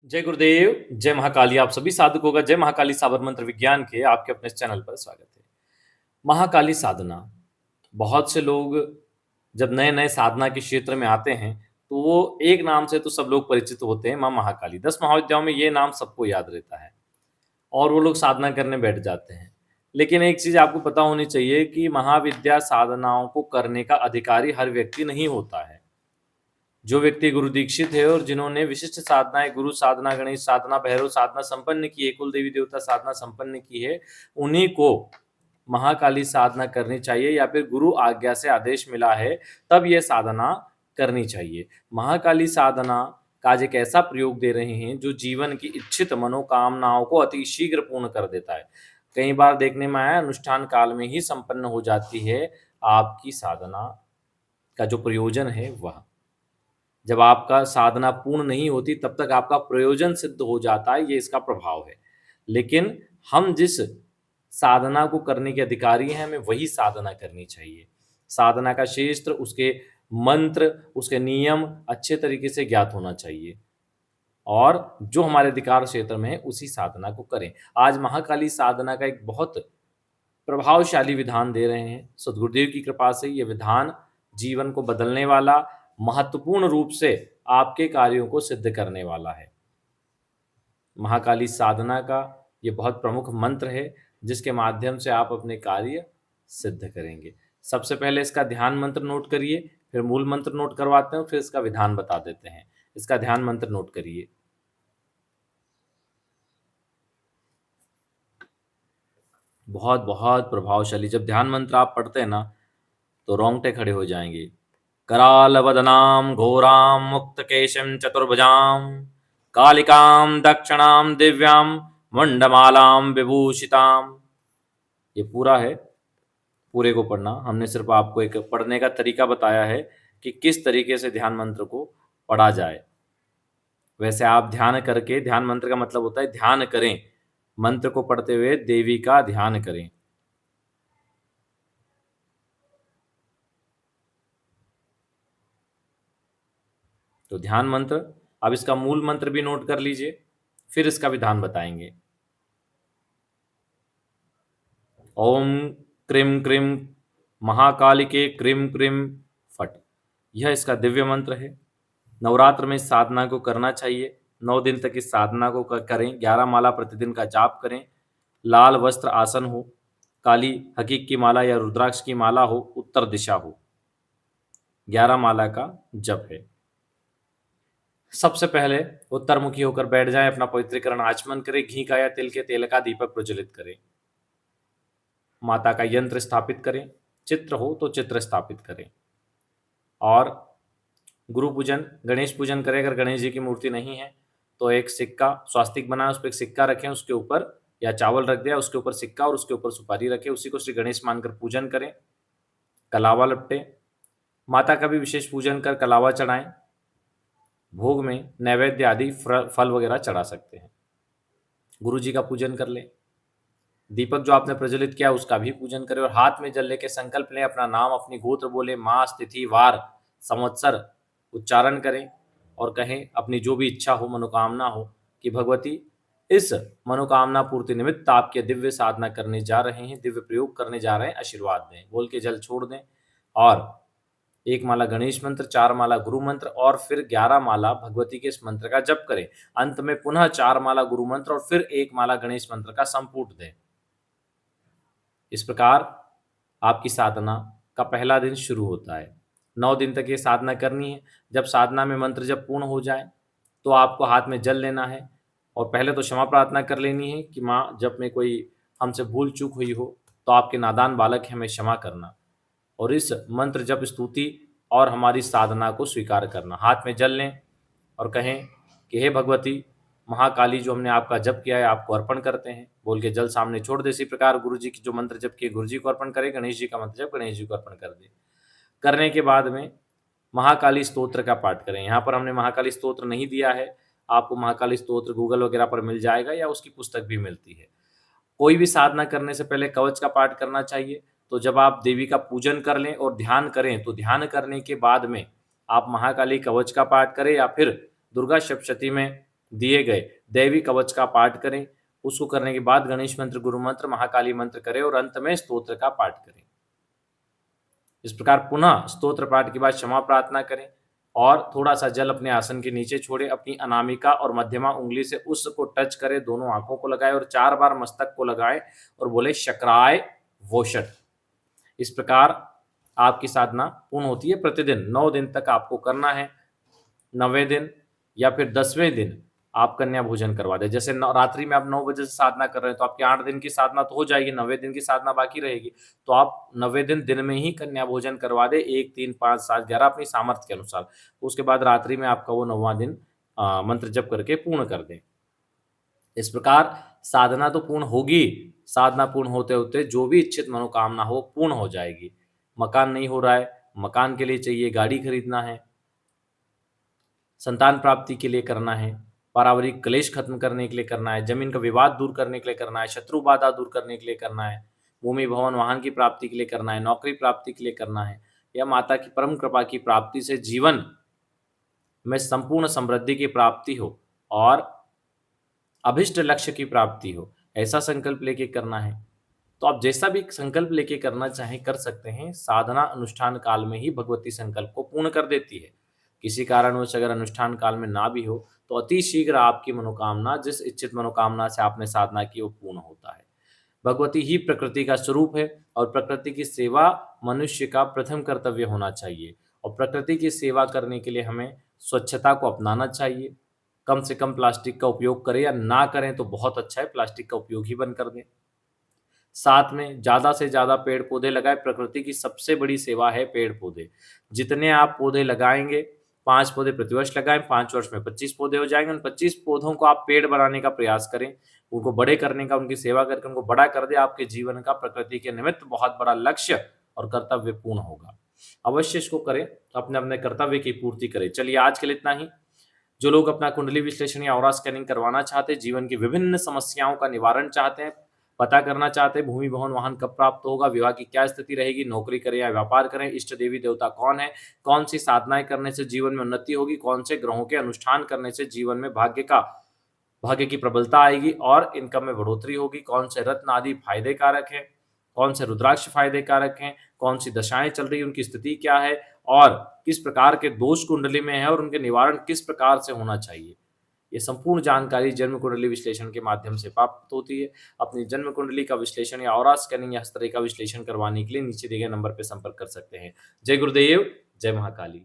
जय गुरुदेव, जय महाकाली। आप सभी साधकों का जय महाकाली साबर मंत्र विज्ञान के आपके अपने इस चैनल पर स्वागत है। महाकाली साधना, बहुत से लोग जब नए-नए साधना के क्षेत्र में आते हैं, तो वो एक नाम से तो सब लोग परिचित होते हैं, माँ महाकाली। 10 महाविद्याओं में ये नाम सबको याद रहता है और वो लोग साधना करने बैठ जाते हैं। लेकिन एक चीज़ आपको पता होनी चाहिए कि महाविद्या साधनाओं को करने का अधिकारी हर व्यक्ति नहीं होता है। जो व्यक्ति गुरु दीक्षित है और जिन्होंने विशिष्ट साधनाएँ गुरु साधना, गणेश साधना, भैरव साधना संपन्न की है, कुल देवी देवता साधना संपन्न की है, उन्हीं को महाकाली साधना करनी चाहिए या फिर गुरु आज्ञा से आदेश मिला है, तब ये साधना करनी चाहिए। महाकाली साधना का आज एक ऐसा प्रयोग दे रहे हैं, जो जीवन की इच्छित मनोकामनाओं को अति शीघ्र पूर्ण कर देता है। कई बार देखने में आया अनुष्ठान काल में ही संपन्न हो जाती है आपकी साधना का जो प्रयोजन है वह। जब आपका साधना पूर्ण नहीं होती तब तक आपका प्रयोजन सिद्ध हो जाता है, ये इसका प्रभाव है। लेकिन हम जिस साधना को करने के अधिकारी हैं, हमें वही साधना करनी चाहिए। साधना का क्षेत्र, उसके मंत्र, उसके नियम अच्छे तरीके से ज्ञात होना चाहिए और जो हमारे अधिकार क्षेत्र में है, उसी साधना को करें। आज महाकाली साधना का एक बहुत प्रभावशाली विधान दे रहे हैं। सद्गुरुदेव की कृपा से ये विधान जीवन को बदलने वाला, महत्वपूर्ण रूप से आपके कार्यों को सिद्ध करने वाला है। महाकाली साधना का ये बहुत प्रमुख मंत्र है, जिसके माध्यम से आप अपने कार्य सिद्ध करेंगे। सबसे पहले इसका ध्यान मंत्र नोट करिए, फिर मूल मंत्र नोट करवाते हैं, फिर इसका विधान बता देते हैं। इसका ध्यान मंत्र नोट करिए। बहुत बहुत प्रभावशाली। जब ध्यान मंत्र आप पढ़ते हैं ना, तो रोंगटे खड़े हो जाएंगे। करालवदनां घोरां मुक्तकेशं चतुर्भुजां कालिकां दक्षिणां दिव्यां मुंडमालां विभूषितां। ये पूरा है, पूरे को पढ़ना। हमने सिर्फ आपको एक पढ़ने का तरीका बताया है कि किस तरीके से ध्यान मंत्र को पढ़ा जाए। वैसे आप ध्यान करके, ध्यान मंत्र का मतलब होता है ध्यान करें, मंत्र को पढ़ते हुए देवी का ध्यान करें। तो ध्यान मंत्र, अब इसका मूल मंत्र भी नोट कर लीजिए, फिर इसका विधान बताएंगे। ओम क्रीम क्रीम महाकालिके क्रीम क्रीम फट, यह इसका दिव्य मंत्र है। नवरात्र में इस साधना को करना चाहिए। 9 दिन तक इस साधना को करें। 11 माला प्रतिदिन का जाप करें। लाल वस्त्र आसन हो, काली हकीक की माला या रुद्राक्ष की माला हो, उत्तर दिशा हो। 11 माला का जप है। सबसे पहले उत्तरमुखी होकर बैठ जाएं, अपना पवित्रीकरण आचमन करें, घी का या तिल के तेल का दीपक प्रज्वलित करें, माता का यंत्र स्थापित करें, चित्र हो तो चित्र स्थापित करें और गुरु पूजन, गणेश पूजन करें। अगर गणेश जी की मूर्ति नहीं है तो एक सिक्का, स्वास्तिक बनाए, उस पर एक सिक्का रखें, उसके ऊपर या चावल रख दिया, उसके ऊपर सिक्का और उसके ऊपर सुपारी रखें, उसी को श्री गणेश मानकर पूजन करें। कलावा लपटे, माता का भी विशेष पूजन कर कलावा चढ़ाएं। भोग में नैवेद्य आदि फल वगैरह चढ़ा सकते हैं। गुरु जी का पूजन कर लें। दीपक जो आपने प्रज्वलित किया उसका भी पूजन करें और हाथ में जल लेके संकल्प लें, अपना नाम, अपनी गोत्र बोले, मास, तिथि, वार, संवत्सर उच्चारण करें और कहें अपनी जो भी इच्छा हो, मनोकामना हो, कि भगवती इस मनोकामना पूर्ति निमित्त आपके दिव्य साधना करने जा रहे हैं, दिव्य प्रयोग करने जा रहे हैं, आशीर्वाद दें। बोल के जल छोड़ दें और 1 माला गणेश मंत्र, 4 माला गुरु मंत्र और फिर 11 माला भगवती के इस मंत्र का जप करें। अंत में पुनः 4 माला गुरु मंत्र और फिर 1 माला गणेश मंत्र का संपुट दें। इस प्रकार आपकी साधना का पहला दिन शुरू होता है। 9 दिन तक ये साधना करनी है। जब साधना में मंत्र जब पूर्ण हो जाए तो आपको हाथ में जल लेना है और पहले तो क्षमा प्रार्थना कर लेनी है कि माँ, जब में कोई हमसे भूल चूक हुई हो तो आपके नादान बालक है, हमें क्षमा करना। और इस मंत्र जप स्तुति और हमारी साधना को स्वीकार करना। हाथ में जल लें और कहें कि हे भगवती महाकाली, जो हमने आपका जप किया है आपको अर्पण करते हैं। बोल के जल सामने छोड़ दे। इसी प्रकार गुरु जी की जो मंत्र जप किए गुरु जी को अर्पण करें, गणेश जी का मंत्र जप गणेश जी को अर्पण कर दे। करने के बाद में महाकाली स्तोत्र का पाठ करें। यहाँ पर हमने महाकाली स्तोत्र नहीं दिया है, आपको महाकाली स्तोत्र गूगल वगैरह पर मिल जाएगा या उसकी पुस्तक भी मिलती है। कोई भी साधना करने से पहले कवच का पाठ करना चाहिए। तो जब आप देवी का पूजन कर लें और ध्यान करें तो ध्यान करने के बाद में आप महाकाली कवच का पाठ करें या फिर दुर्गा सप्तशती में दिए गए दैवी कवच का पाठ करें। उसको करने के बाद गणेश मंत्र, गुरु मंत्र, महाकाली मंत्र करें और अंत में स्तोत्र का पाठ करें। इस प्रकार पुनः स्तोत्र पाठ के बाद क्षमा प्रार्थना करें और थोड़ा सा जल अपने आसन के नीचे छोड़े, अपनी अनामिका और मध्यमा उंगली से उसको टच करें, दोनों आंखों को लगाए और 4 बार मस्तक को लगाएं और बोले शक्राय वोषट। इस प्रकार आपकी साधना पूर्ण होती है। प्रतिदिन 9 दिन तक आपको करना है। 9वें दिन या फिर 10वें दिन आप कन्या भोजन करवा दें। जैसे रात्रि में आप 9 बजे से साधना कर रहे हैं तो आपकी 8 दिन की साधना तो हो जाएगी, 9वें दिन की साधना बाकी रहेगी। तो आप 9वें दिन दिन में ही कन्या भोजन करवा दें, 1, 3, 5, 7, 11 अपनी सामर्थ्य के अनुसार। उसके बाद रात्रि में आपका वो 9वां दिन मंत्र जप करके पूर्ण कर दें। इस प्रकार साधना तो पूर्ण होगी, साधना पूर्ण होते-होते जो भी इच्छित मनोकामना हो पूर्ण हो जाएगी। मकान नहीं हो रहा है, मकान के लिए चाहिए, गाड़ी खरीदना है, संतान प्राप्ति के लिए करना है, पारिवारिक क्लेश खत्म करने के लिए करना है, जमीन का विवाद दूर करने के लिए करना है, शत्रु बाधा दूर करने के लिए करना है, भूमि भवन वाहन की प्राप्ति के लिए करना है, नौकरी प्राप्ति के लिए करना है, या माता की परम कृपा की प्राप्ति से जीवन में संपूर्ण समृद्धि की प्राप्ति हो और अभिष्ट लक्ष्य की प्राप्ति हो, ऐसा संकल्प लेके करना है। तो आप जैसा भी संकल्प लेके करना चाहें कर सकते हैं। साधना अनुष्ठान काल में ही भगवती संकल्प को पूर्ण कर देती है। किसी कारणवश अगर अनुष्ठान काल में ना भी हो तो अति शीघ्र आपकी मनोकामना, जिस इच्छित मनोकामना से आपने साधना की, वो पूर्ण होता है। भगवती ही प्रकृति का स्वरूप है और प्रकृति की सेवा मनुष्य का प्रथम कर्तव्य होना चाहिए और प्रकृति की सेवा करने के लिए हमें स्वच्छता को अपनाना चाहिए। कम से कम प्लास्टिक का उपयोग करें या ना करें तो बहुत अच्छा है, प्लास्टिक का उपयोग ही बंद कर दें। साथ में ज़्यादा से ज़्यादा पेड़-पौधे लगाएँ, प्रकृति की सबसे बड़ी सेवा है पेड़-पौधे। जितने आप पौधे लगाएँगे, 5 पौधे प्रतिवर्ष लगाएँ, 5 वर्ष में 25 पौधे हो जाएँगे। उन 25 पौधों को आप पेड़ बनाने का प्रयास करें, उनको बड़े करने का, उनकी सेवा करके उनको बड़ा कर दें। आपके जीवन का प्रकृति के निमित्त बहुत बड़ा लक्ष्य और कर्तव्य पूर्ण होगा। अवश्य इसको करें, अपने-अपने कर्तव्य की पूर्ति करें। चलिए आज के लिए इतना ही। जो लोग अपना कुंडली विश्लेषण या ऑरा स्कैनिंग करवाना चाहते हैं, जीवन की विभिन्न समस्याओं का निवारण चाहते हैं, पता करना चाहते हैं भूमि भवन वाहन कब प्राप्त होगा, विवाह की क्या स्थिति रहेगी, नौकरी करें या व्यापार करें, इष्ट देवी देवता कौन है, कौन सी साधनाएं करने से जीवन में उन्नति होगी, कौन से ग्रहों के अनुष्ठान करने से जीवन में भाग्य की प्रबलता आएगी और इनकम में बढ़ोतरी होगी, कौन से रत्न आदि फायदे कारक हैं, कौन से रुद्राक्ष फायदे कारक हैं, कौन सी दशाएं चल रही हैं, उनकी स्थिति क्या है और किस प्रकार के दोष कुंडली में है और उनके निवारण किस प्रकार से होना चाहिए। ये संपूर्ण जानकारी जन्म कुंडली विश्लेषण के माध्यम से प्राप्त होती है। अपनी जन्म कुंडली का विश्लेषण या ऑरा स्कैनिंग या हस्तरेखा विश्लेषण करवाने के लिए नीचे दिए गए नंबर पर संपर्क कर सकते हैं। जय गुरुदेव, जय महाकाली।